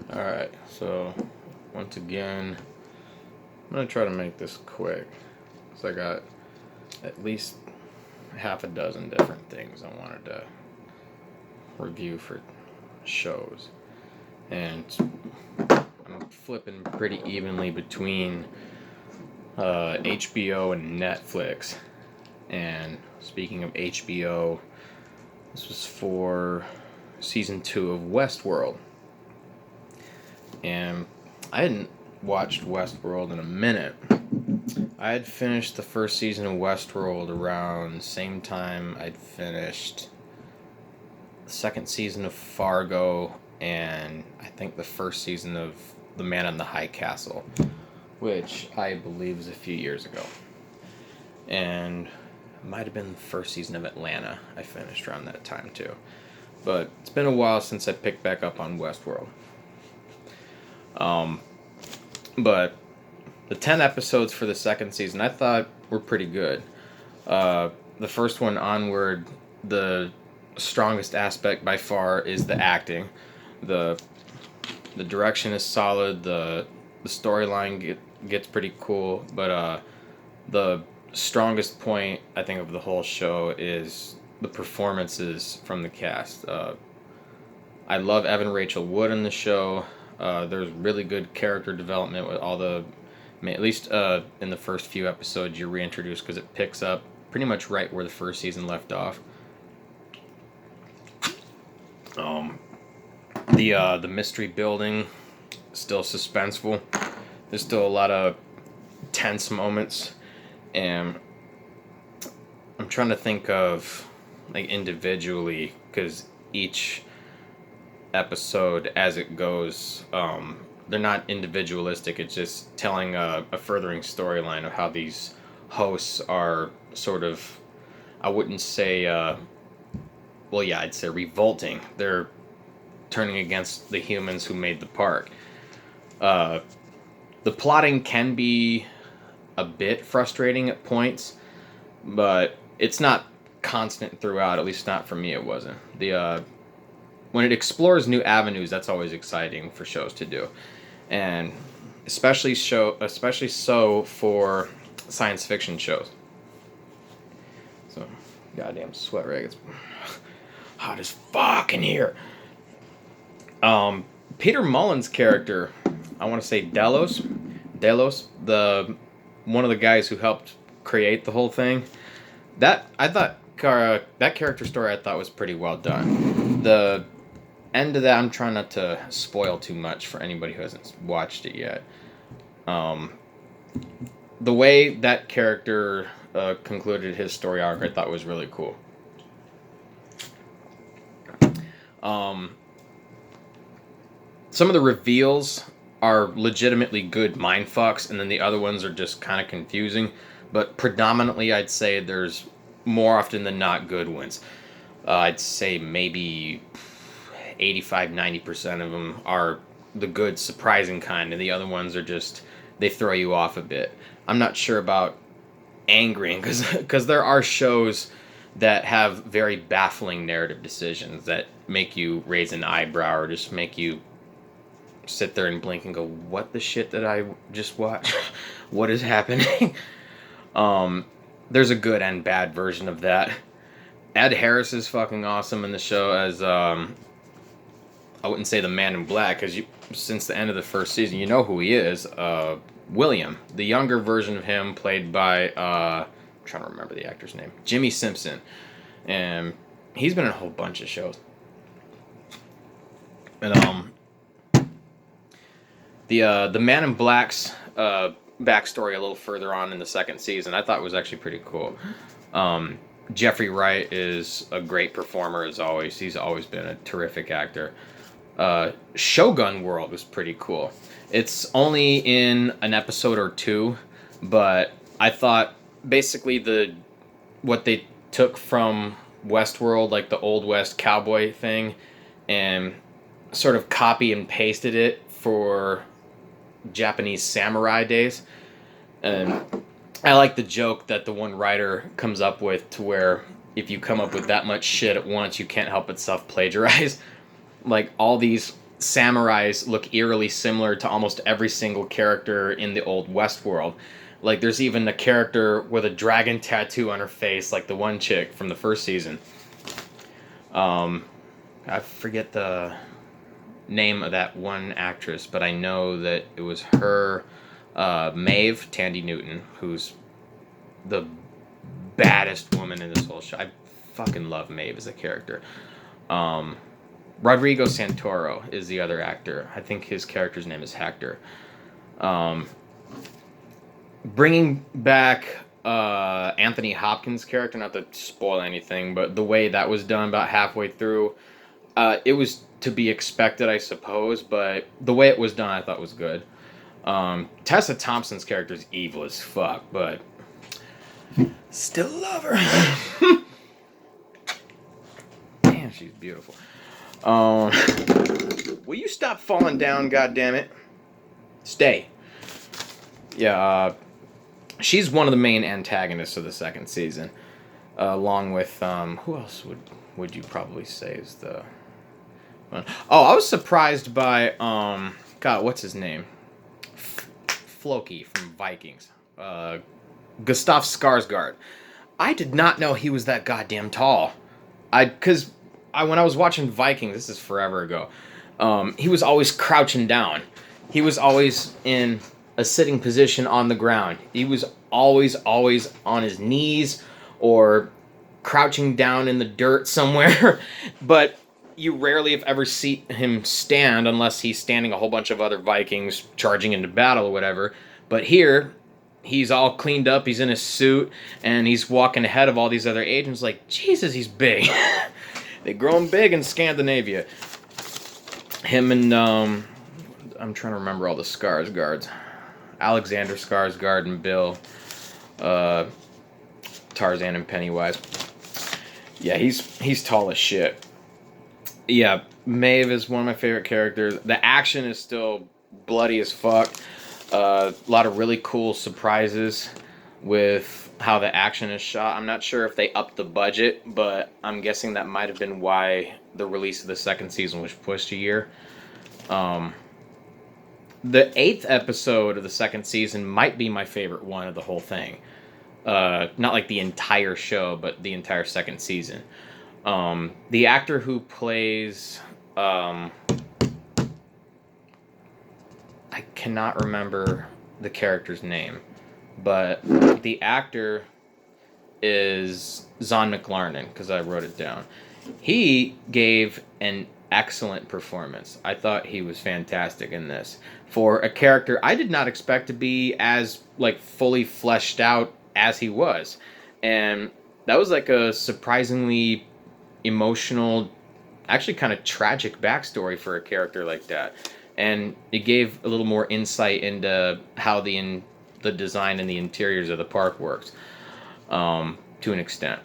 Alright, so once again, I'm going to try to make this quick. So I got at least half a dozen different things I wanted to review for shows. And I'm flipping pretty evenly between HBO and Netflix. And speaking of HBO, this was for season 2 of Westworld. And I hadn't watched Westworld in a minute. I had finished the first season of Westworld around the same time I'd finished the second season of Fargo and I think the first season of The Man in the High Castle, which I believe was a few years ago. And it might have been the first season of Atlanta I finished around that time too. But it's been a while since I picked back up on Westworld. But the 10 episodes for the second season I thought were pretty good. The first one onward, the strongest aspect by far is the acting. The direction is solid. The storyline gets pretty cool. But the strongest point I think of the whole show is the performances from the cast. I love Evan Rachel Wood in the show. There's really good character development with all the, at least in the first few episodes you're reintroduced because it picks up pretty much right where the first season left off. The mystery building still suspenseful. There's still a lot of tense moments, and I'm trying to think of like individually because each episode as it goes, they're not individualistic. It's just telling a furthering storyline of how these hosts are sort of, I wouldn't say, well, yeah, I'd say revolting. They're turning against the humans who made the park. The plotting can be a bit frustrating at points, but it's not constant throughout. At least not for me, it wasn't. When it explores new avenues, that's always exciting for shows to do, and especially so for science fiction shows. So, goddamn sweat rag. It's hot as fuck in here. Peter Mullen's character, I want to say Delos, the one of the guys who helped create the whole thing. That character story I thought was pretty well done. The end of that, I'm trying not to spoil too much for anybody who hasn't watched it yet. The way that character concluded his story arc, I thought was really cool. Some of the reveals are legitimately good mindfucks, and then the other ones are just kind of confusing. But predominantly, I'd say there's more often than not good ones. I'd say maybe 85-90% of them are the good, surprising kind, and the other ones are just, they throw you off a bit. I'm not sure about angering, because there are shows that have very baffling narrative decisions that make you raise an eyebrow or just make you sit there and blink and go, what the shit did I just watch? What is happening? There's a good and bad version of that. Ed Harris is fucking awesome in the show as, I wouldn't say the Man in Black, because since the end of the first season, you know who he is. William, the younger version of him, played by, I'm trying to remember the actor's name, Jimmy Simpson. And he's been in a whole bunch of shows. And, the Man in Black's backstory a little further on in the second season, I thought was actually pretty cool. Jeffrey Wright is a great performer as always. He's always been a terrific actor. Shogun World was pretty cool. It's only in an episode or two, but I thought basically what they took from Westworld, like the Old West cowboy thing, and sort of copy and pasted it for Japanese samurai days. And I like the joke that the one writer comes up with, to where if you come up with that much shit at once, you can't help but self-plagiarize. Like all these samurais look eerily similar to almost every single character in the old Westworld. Like, there's even a character with a dragon tattoo on her face, like the one chick from the first season. I forget the name of that one actress, but I know that it was her, Maeve Tandy Newton, who's the baddest woman in this whole show. I fucking love Maeve as a character. Rodrigo Santoro is the other actor. I think his character's name is Hector. Bringing back Anthony Hopkins' character, not to spoil anything, but the way that was done about halfway through, it was to be expected, I suppose, but the way it was done I thought was good. Tessa Thompson's character is evil as fuck, but still love her. Damn, she's beautiful. Will you stop falling down, goddammit? Stay. Yeah, she's one of the main antagonists of the second season, along with who else would you probably say is the one? Oh, I was surprised by God, what's his name? Floki from Vikings, Gustav Skarsgård. I did not know he was that goddamn tall. Because when I was watching Vikings, this is forever ago, he was always crouching down. He was always in a sitting position on the ground. He was always on his knees or crouching down in the dirt somewhere. But you rarely, if ever, see him stand unless he's standing a whole bunch of other Vikings charging into battle or whatever. But here, he's all cleaned up, he's in his suit, and he's walking ahead of all these other agents like, Jesus, he's big. They grow him big in Scandinavia. Him and, I'm trying to remember all the Skarsgårds. Alexander Skarsgård and Bill, Tarzan and Pennywise. Yeah, he's tall as shit. Yeah, Maeve is one of my favorite characters. The action is still bloody as fuck. A lot of really cool surprises with how the action is shot. I'm not sure if they upped the budget, but I'm guessing that might have been why the release of the second season was pushed a year. The 8th episode of the second season might be my favorite one of the whole thing. Not like the entire show, but the entire second season. The actor who plays... I cannot remember the character's name, but the actor is Zahn McLarnon, because I wrote it down. He gave an excellent performance. I thought he was fantastic in this. For a character I did not expect to be as, like, fully fleshed out as he was. And that was, like, a surprisingly emotional, actually kind of tragic backstory for a character like that. And it gave a little more insight into how the design and the interiors of the park works, to an extent.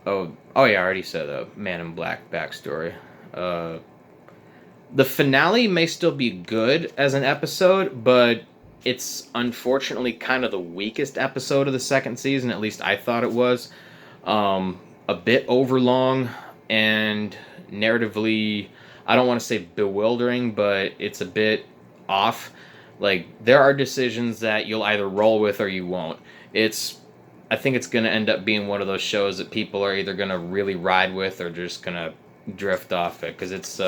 Oh yeah, I already said the Man in Black backstory. The finale may still be good as an episode, but it's unfortunately kind of the weakest episode of the second season. At least I thought it was. A bit overlong and narratively, I don't want to say bewildering, but it's a bit off. Like, there are decisions that you'll either roll with or you won't. I think it's going to end up being one of those shows that people are either going to really ride with or just going to drift off it. Because it's,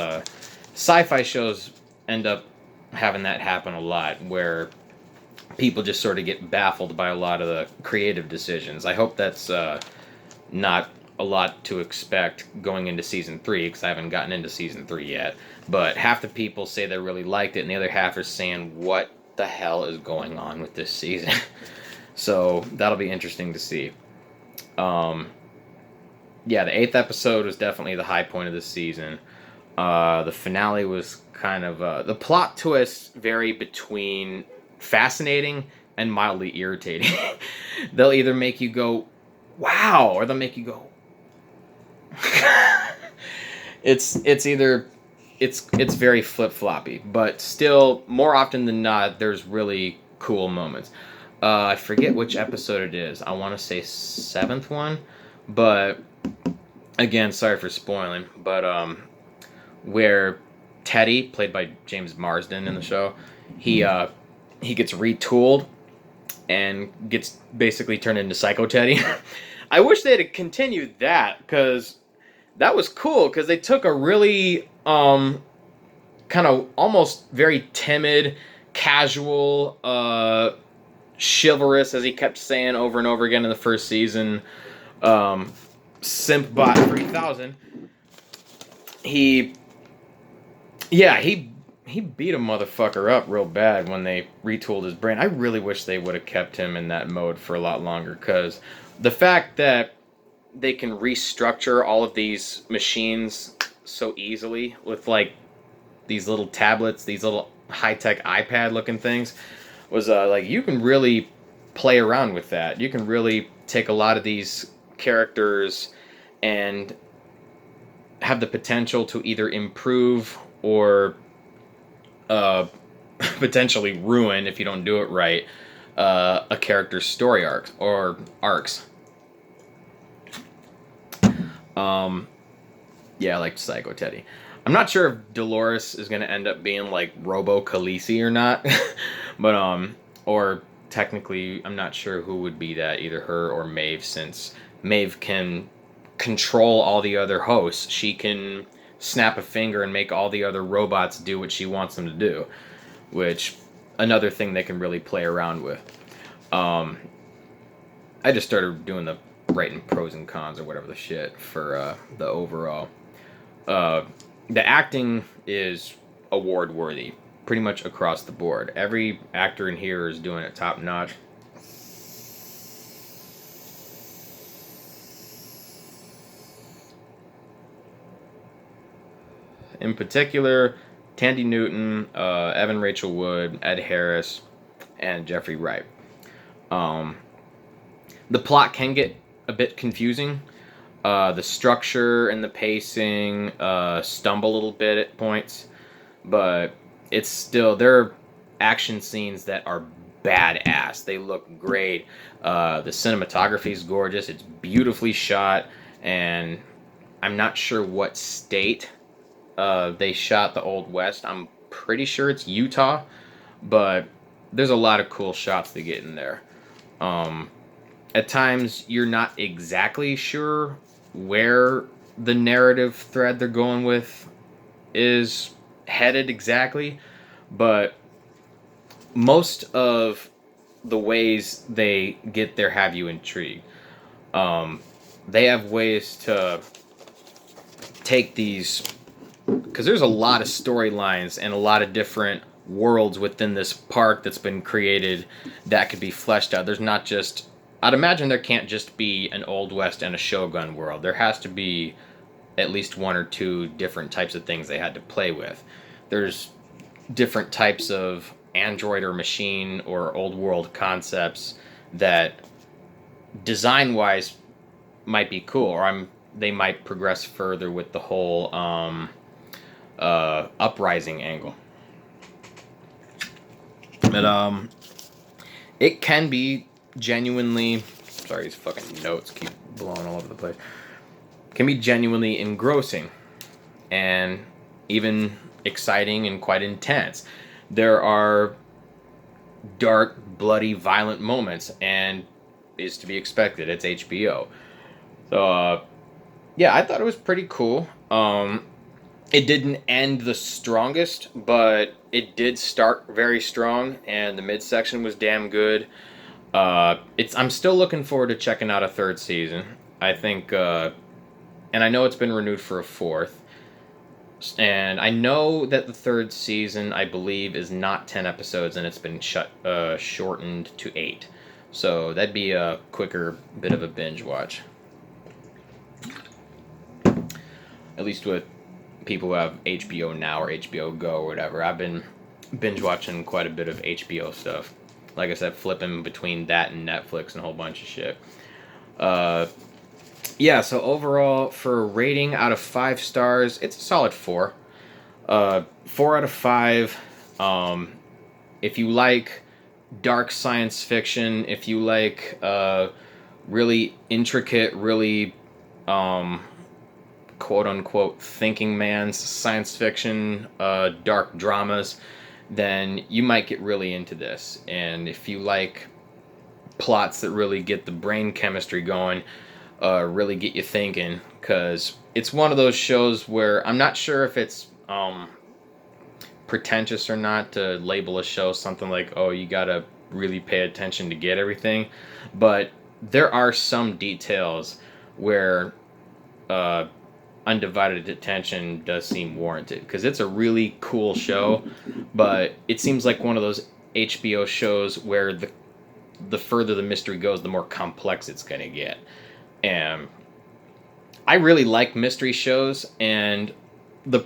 sci-fi shows end up having that happen a lot, where people just sort of get baffled by a lot of the creative decisions. I hope that's not a lot to expect going into season 3, because I haven't gotten into season 3 yet. But half the people say they really liked it, and the other half are saying, what the hell is going on with this season? So that'll be interesting to see. Yeah, the 8th episode was definitely the high point of the season. The finale was kind of... the plot twists vary between fascinating and mildly irritating. They'll either make you go, wow, or they'll make you go, it's very flip-floppy, but still, more often than not, there's really cool moments. I forget which episode it is. I want to say 7th one, but again, sorry for spoiling, but where Teddy, played by James Marsden in the show, he gets retooled and gets basically turned into Psycho Teddy. I wish they had continued that, because that was cool, because they took a really kind of almost very timid, casual, chivalrous, as he kept saying over and over again in the first season, Simpbot 3000. He beat a motherfucker up real bad when they retooled his brain. I really wish they would have kept him in that mode for a lot longer, because the fact that they can restructure all of these machines so easily with like these little tablets, these little high-tech iPad looking things, was like, you can really play around with that. You can really take a lot of these characters and have the potential to either improve or potentially ruin, if you don't do it right, a character's story arc or arcs. Yeah, I like Psycho Teddy. I'm not sure if Dolores is going to end up being like Robo Khaleesi or not, but or technically, I'm not sure who would be that, either her or Maeve, since Maeve can control all the other hosts. She can snap a finger and make all the other robots do what she wants them to do, which another thing they can really play around with. I just started doing the writing pros and cons or whatever the shit for the overall. The acting is award worthy pretty much across the board. Every actor in here is doing it top notch. In particular, Tandy Newton, Evan Rachel Wood, Ed Harris, and Jeffrey Wright. The plot can get a bit confusing. The structure and the pacing stumble a little bit at points, but it's still, there are action scenes that are badass. They look great. The cinematography is gorgeous. It's beautifully shot, and I'm not sure what state they shot the Old West. I'm pretty sure it's Utah, but there's a lot of cool shots to get in there. At times, you're not exactly sure where the narrative thread they're going with is headed exactly, but most of the ways they get there have you intrigued. They have ways to take these, because there's a lot of storylines and a lot of different worlds within this park that's been created that could be fleshed out. There's not just, I'd imagine there can't just be an Old West and a Shogun world. There has to be at least one or two different types of things they had to play with. There's different types of android or machine or old world concepts that design-wise might be cool, or they might progress further with the whole uprising angle. But it can be genuinely, sorry, these fucking notes keep blowing all over the place, can be genuinely engrossing and even exciting and quite intense. There are dark, bloody, violent moments, and is to be expected. It's HBO. So yeah, I thought it was pretty cool. It didn't end the strongest, but it did start very strong, and the midsection was damn good. I'm still looking forward to checking out a third season. I think, and I know it's been renewed for a fourth. And I know that the third season, I believe, is not 10 episodes, and it's been shortened to 8. So that'd be a quicker bit of a binge watch. At least with people who have HBO Now or HBO Go or whatever. I've been binge watching quite a bit of HBO stuff. Like I said, flipping between that and Netflix and a whole bunch of shit. Yeah, so overall, for a rating out of 5 stars, it's a solid 4. 4 out of 5. If you like dark science fiction, if you like really intricate, really quote unquote thinking man's science fiction, dark dramas, then you might get really into this. And if you like plots that really get the brain chemistry going, really get you thinking, because it's one of those shows where I'm not sure if it's pretentious or not to label a show something like, oh, you gotta really pay attention to get everything, but there are some details where undivided attention does seem warranted, because it's a really cool show, but it seems like one of those HBO shows where the further the mystery goes, the more complex it's going to get. And I really like mystery shows, and the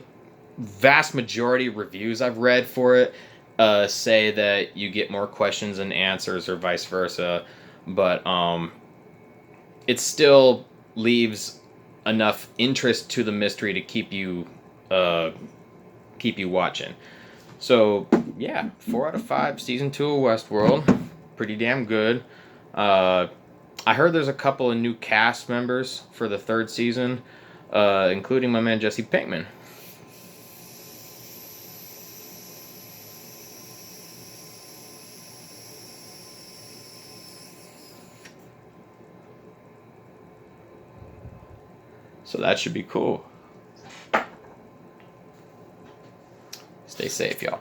vast majority of reviews I've read for it say that you get more questions than answers, or vice versa. But it still leaves enough interest to the mystery to keep you watching. So yeah, 4 out of 5. Season 2 of Westworld, pretty damn good. I heard there's a couple of new cast members for the 3rd season, including my man Jesse Pinkman. So that should be cool. Stay safe, y'all.